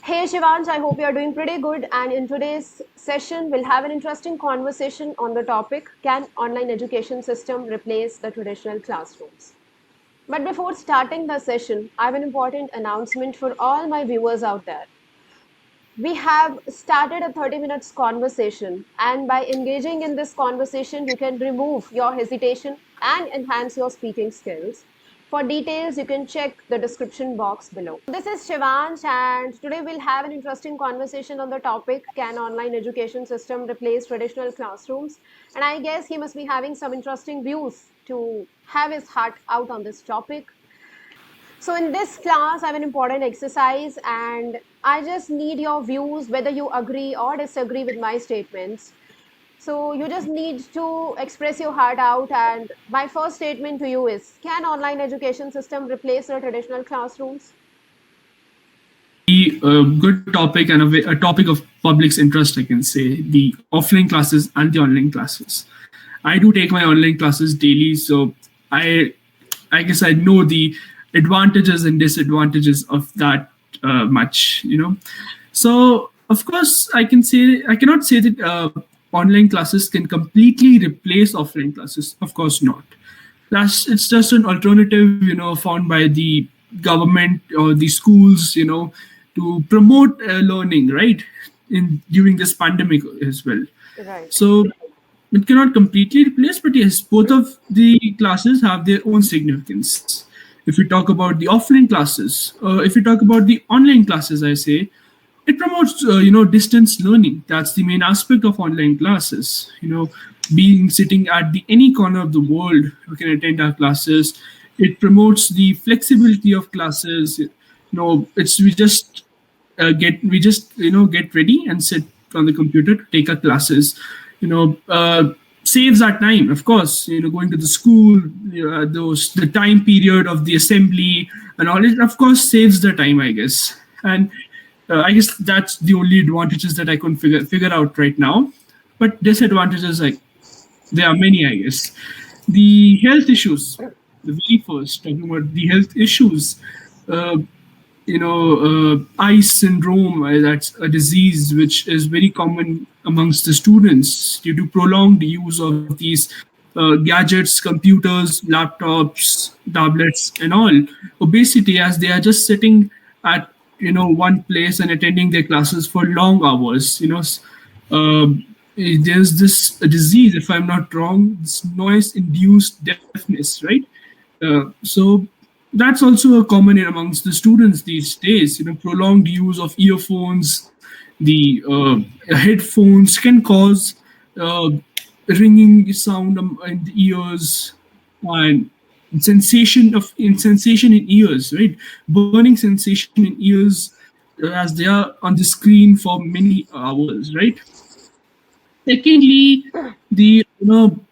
Hey Shivansh, I hope you are doing pretty good. And in today's session, we'll have an interesting conversation on the topic, can online education system replace the traditional classrooms? But before starting the session, I have an important announcement for all my viewers out there. We have started a 30 minutes conversation, and by engaging in this conversation, you can remove your hesitation and enhance your speaking skills. For details, you can check the description box below. This is Shivansh, and today we'll have an interesting conversation on the topic, can online education system replace traditional classrooms? And I guess he must be having some interesting views to have his heart out on this topic. So in this class, I have an important exercise and I just need your views, whether you agree or disagree with my statements. So you just need to express your heart out. And my first statement to you is, can online education system replace the traditional classrooms? Good topic and a topic of public's interest, I can say, the offline classes and the online classes. I do take my online classes daily, so I I guess I know the advantages and disadvantages of that much. So of course, I cannot say that online classes can completely replace offline classes. Of course not. It's just an alternative, found by the government or the schools, to promote learning, right? In during this pandemic as well. Right. So it cannot completely replace, but yes, both of the classes have their own significance. If we talk about the offline classes, if we talk about the online classes, I say it promotes distance learning. That's the main aspect of online classes. Being sitting at the any corner of the world, you can attend our classes. It promotes the flexibility of classes. It's we just get ready and sit on the computer to take our classes. Saves our time, of course. Going to the school, those the time period of the assembly and all it, of course, saves the time, I guess. And I guess that's the only advantages that I can figure out right now. But disadvantages, like there are many, I guess. The health issues. The very first, talking about the health issues. Uh, eye syndrome. That's a disease which is very common amongst the students due to prolonged use of these gadgets, computers, laptops, tablets, and all. Obesity, as they are just sitting at one place and attending their classes for long hours. There's this disease, if I'm not wrong, this noise-induced deafness, right? So that's also a common in amongst the students these days. Prolonged use of earphones, the headphones can cause uh, ringing sound in the ears and sensation in ears, right? Burning sensation in ears as they are on the screen for many hours, right? Secondly, the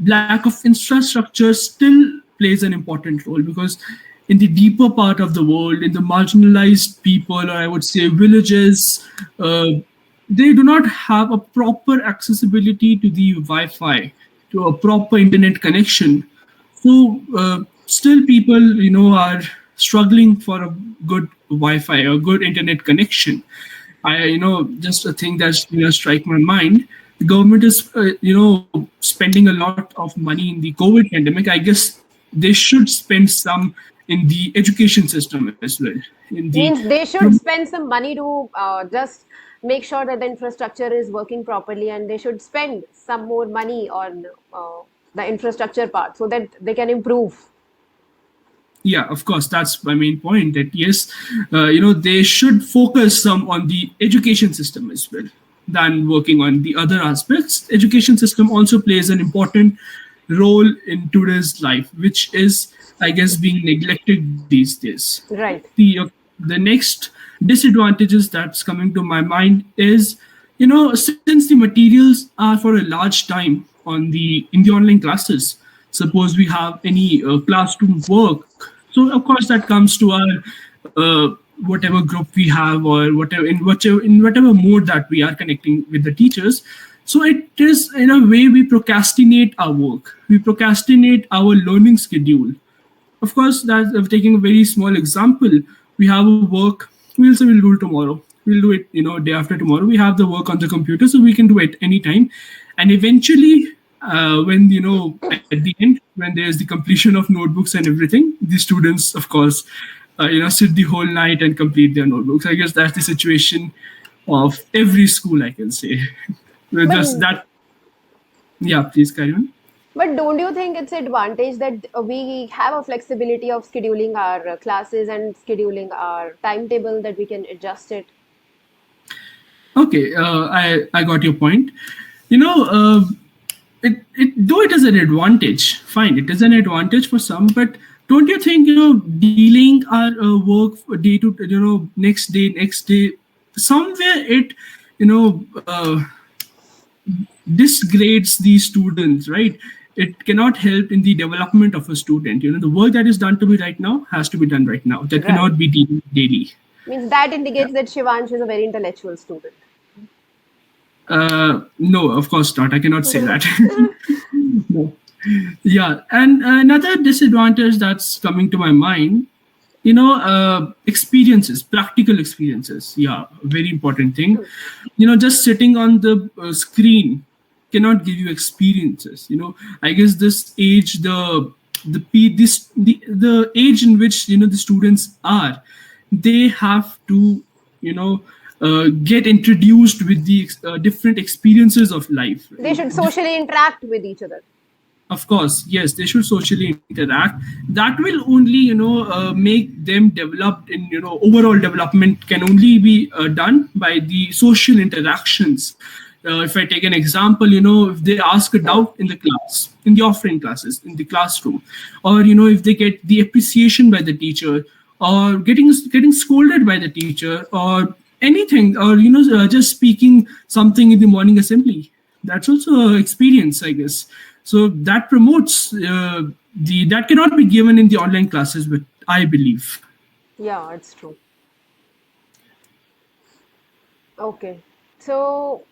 lack of infrastructure still plays an important role because in the deeper part of the world, in the marginalized people, or I would say villages, uh, they do not have a proper accessibility to the Wi-Fi, to a proper internet connection. So still, people are struggling for a good Wi-Fi, a good internet connection. Just a thing that's strike my mind. The government is spending a lot of money in the COVID pandemic. I guess they should spend some in the education system as well. In the Means they should spend some money to just make sure that the infrastructure is working properly, and they should spend some more money on the infrastructure part so that they can improve. Yeah, of course, that's my main point. That yes, they should focus some on the education system as well than working on the other aspects. Education system also plays an important role in today's life, which is, I guess, being neglected these days. Right. The next disadvantages that's coming to my mind is, since the materials are for a large time in the online classes. Suppose we have any classroom work, so of course that comes to our whatever group we have, or whatever mode that we are connecting with the teachers. So it is, in a way, we procrastinate our work, we procrastinate our learning schedule. Of course, that taking a very small example, we have a work, we'll say we'll do it tomorrow. we'll do it, day after tomorrow. We have the work on the computer, so we can do it anytime. And eventually, when at the end, when there's the completion of notebooks and everything, the students, of course, sit the whole night and complete their notebooks. I guess that's the situation of every school, I can say. But Just that. Yeah, please carry on. don't you think it's advantage that we have a flexibility of scheduling our classes and scheduling our timetable that we can adjust it? Okay, I got your point. You know, it though it is an advantage. Fine, it is an advantage for some, but don't you think dealing our work day to next day, somewhere it you know disgrades the students, right? It cannot help in the development of a student. The work that is done to be right now has to be done right now. That Right. cannot be done daily. Means that Yeah. indicates that Shivansh is a very intellectual student. No, of course not. I cannot say that. No. Yeah, and another disadvantage that's coming to my mind, experiences, practical experiences. Yeah, a very important thing. Just sitting on the screen cannot give you experiences. I guess this age, the age in which the students are, they have to you know get introduced with the different experiences of life. They should socially interact with each other. Of course, yes, they should socially interact. That will only make them developed in overall development can only be done by the social interactions. If I take an example, if they ask a doubt in the class, in the offline classes, in the classroom, or if they get the appreciation by the teacher, or getting scolded by the teacher, or anything, or just speaking something in the morning assembly, that's also an experience, I guess. So that promotes the that cannot be given in the online classes, but I believe. Yeah, it's true. Okay. So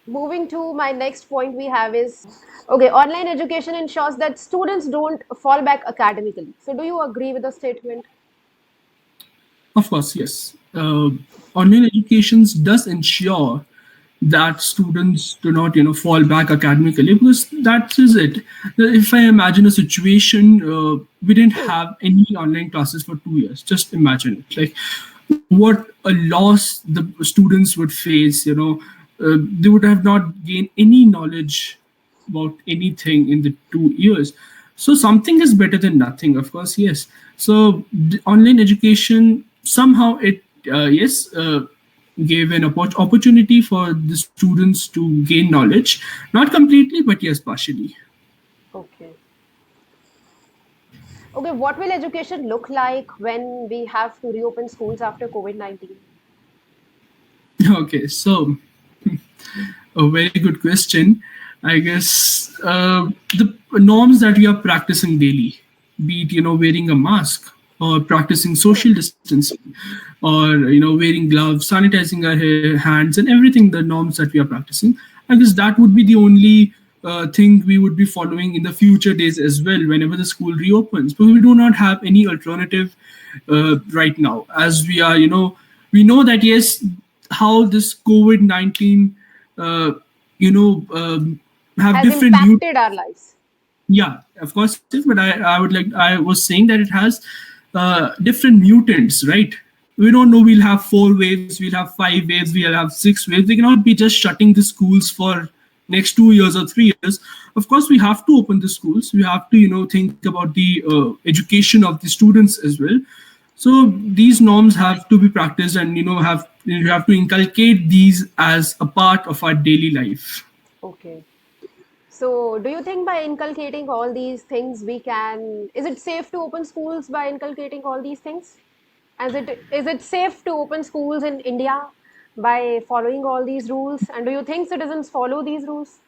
moving to my next point we have is okay, online education ensures that students don't fall back academically. So do you agree with the statement? Of course, yes. Online educations does ensure that students do not, fall back academically, because that is it. If I imagine a situation, we didn't have any online classes for 2 years. Just imagine it. Like what a loss the students would face. They would have not gained any knowledge about anything in the 2 years. So something is better than nothing, of course, yes. So the online education somehow it yes gave an opportunity for the students to gain knowledge, not completely, but yes, partially. Okay. Okay, what will education look like when we have to reopen schools after COVID-19? Okay, so a very good question. I guess the norms that we are practicing daily, be it wearing a mask, or practicing social distancing, or wearing gloves, sanitizing our hands, and everything, the norms that we are practicing. I guess that would be the only thing we would be following in the future days as well, whenever the school reopens. But we do not have any alternative right now, as we know that yes, how this COVID-19 uh, you know have Has different impacted our lives. yeah, of course it is, but I was saying that it has different mutants, right? We don't know, we'll have 4 waves, we'll have 5 waves, we'll have 6 waves. They cannot be just shutting the schools for next 2 years or 3 years. Of course we have to open the schools, we have to think about the education of the students as well. So these norms have to be practiced, and have you have to inculcate these as a part of our daily life. Okay. So, do you think by inculcating all these things, we can? Is it safe to open schools by inculcating all these things? Is it safe to open schools in India by following all these rules? And do you think citizens follow these rules?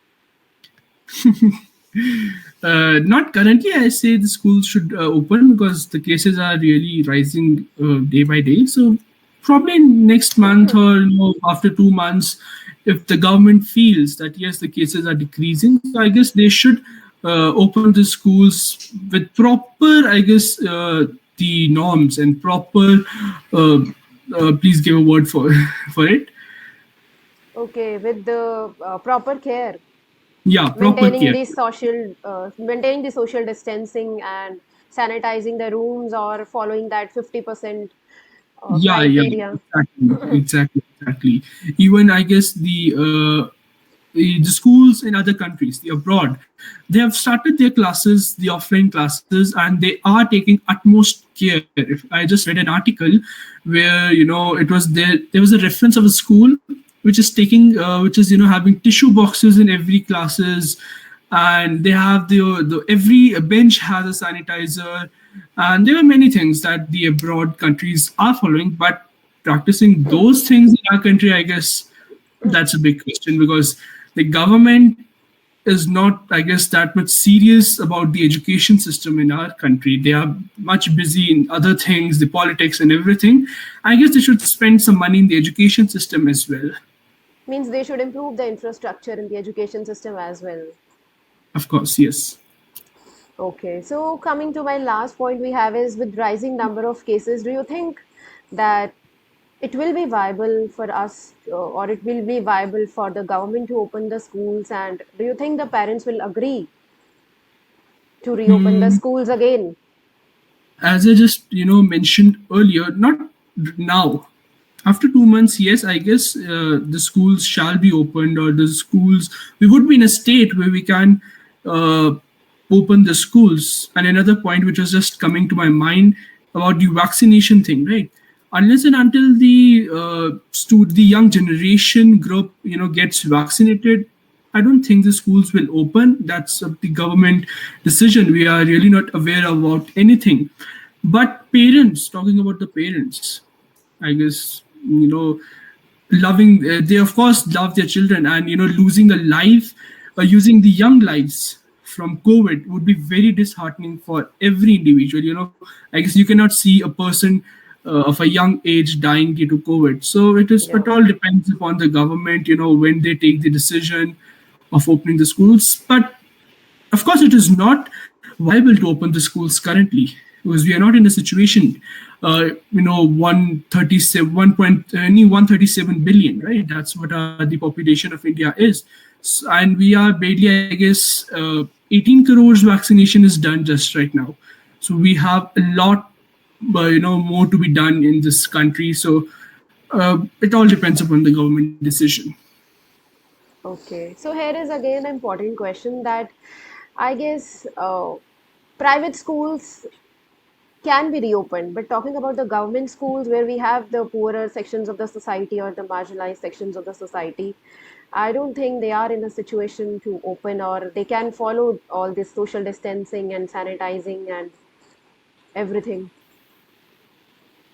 Not currently. I say the schools should open because the cases are really rising day by day. So probably next month, or after 2 months, if the government feels that yes, the cases are decreasing, so I guess they should open the schools with proper, I guess, the norms and proper uh, please give a word for for it. Okay, with the proper care, Yeah, proper care. maintaining the social distancing and sanitizing the rooms or following that 50% Yeah, criteria. exactly. Even I guess the schools in other countries, the abroad, they have started their classes, the offline classes, and they are taking utmost care. If I just read an article where it was there was a reference of a school which is having tissue boxes in every classes, and they have the every bench has a sanitizer, and there are many things that the abroad countries are following, but practicing those things in our country, I guess that's a big question, because the government is not, I guess, that much serious about the education system in our country. They are much busy in other things, the politics and everything. I guess they should spend some money in the education system as well. Means they should improve the infrastructure in the education system as well. Of course, yes. Okay, so coming to my last point we have is with rising number of cases, do you think that it will be viable for us or it will be viable for the government to open the schools, and do you think the parents will agree to reopen the Hmm. schools again? As I just mentioned earlier, not now. After 2 months, yes, I guess the schools shall be opened, or the schools we would be in a state where we can uh, open the schools. And another point which was just coming to my mind about the vaccination thing, right? Unless and until the young generation group gets vaccinated, I don't think the schools will open. That's the government decision. We are really not aware about anything. But parents, talking about the parents, I guess, loving, they of course love their children, and losing a life, using the young lives from COVID would be very disheartening for every individual. I guess you cannot see a person of a young age dying due to COVID. So it Yeah. all depends upon the government, when they take the decision of opening the schools. But of course, it is not viable to open the schools currently, because we are not in a situation, 137, 137 billion, right? That's what the population of India is. And we are barely, I guess, 18 crores vaccination is done just right now. So we have a lot, more to be done in this country. So it all depends upon the government decision. Okay, so here is again an important question that I guess private schools can be reopened, but talking about the government schools where we have the poorer sections of the society or the marginalized sections of the society, I don't think they are in a situation to open or they can follow all this social distancing and sanitizing and everything.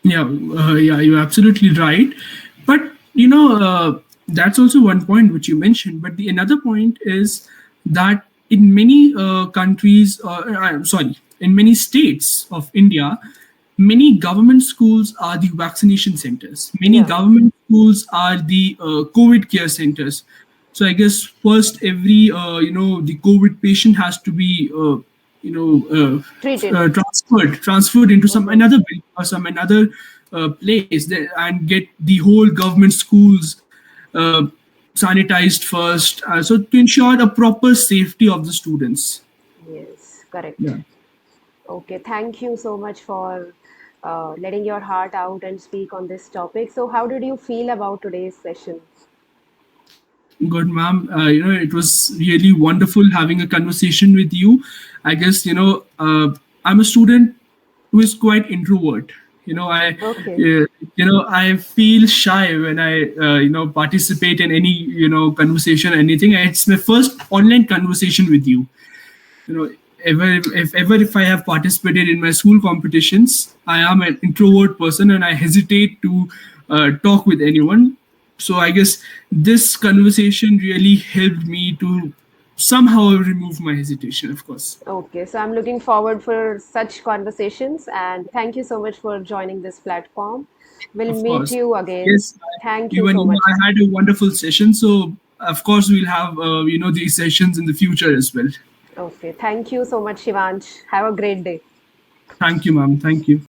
Yeah, you're absolutely right. But that's also one point which you mentioned. But the another point is that in many countries, I'm sorry, in many states of India, many government schools are the vaccination centers. Many Yeah, government schools are the COVID care centers. So I guess first every the COVID patient has to be you know treated. transferred into some Hmm. another building or some another place there, and get the whole government schools uh, sanitized first, so to ensure a proper safety of the students. Yes, correct. Yeah. Okay, thank you so much for letting your heart out and speak on this topic. So, how did you feel about today's session? Good, ma'am. It was really wonderful having a conversation with you. I guess, I'm a student who is quite introvert. Okay. I feel shy when I, participate in any, conversation or anything. It's my first online conversation with you. you know if I have participated in my school competitions, I am an introvert person and I hesitate to talk with anyone. So I guess this conversation really helped me to somehow remove my hesitation, of course. Okay, so I'm looking forward for such conversations and thank you so much for joining this platform. We'll Of meet course. you again. Yes, Thank you even so much. I had a wonderful session, so of course we'll have these sessions in the future as well. Okay, thank you so much, Shivansh. Have a great day. Thank you, ma'am. Thank you.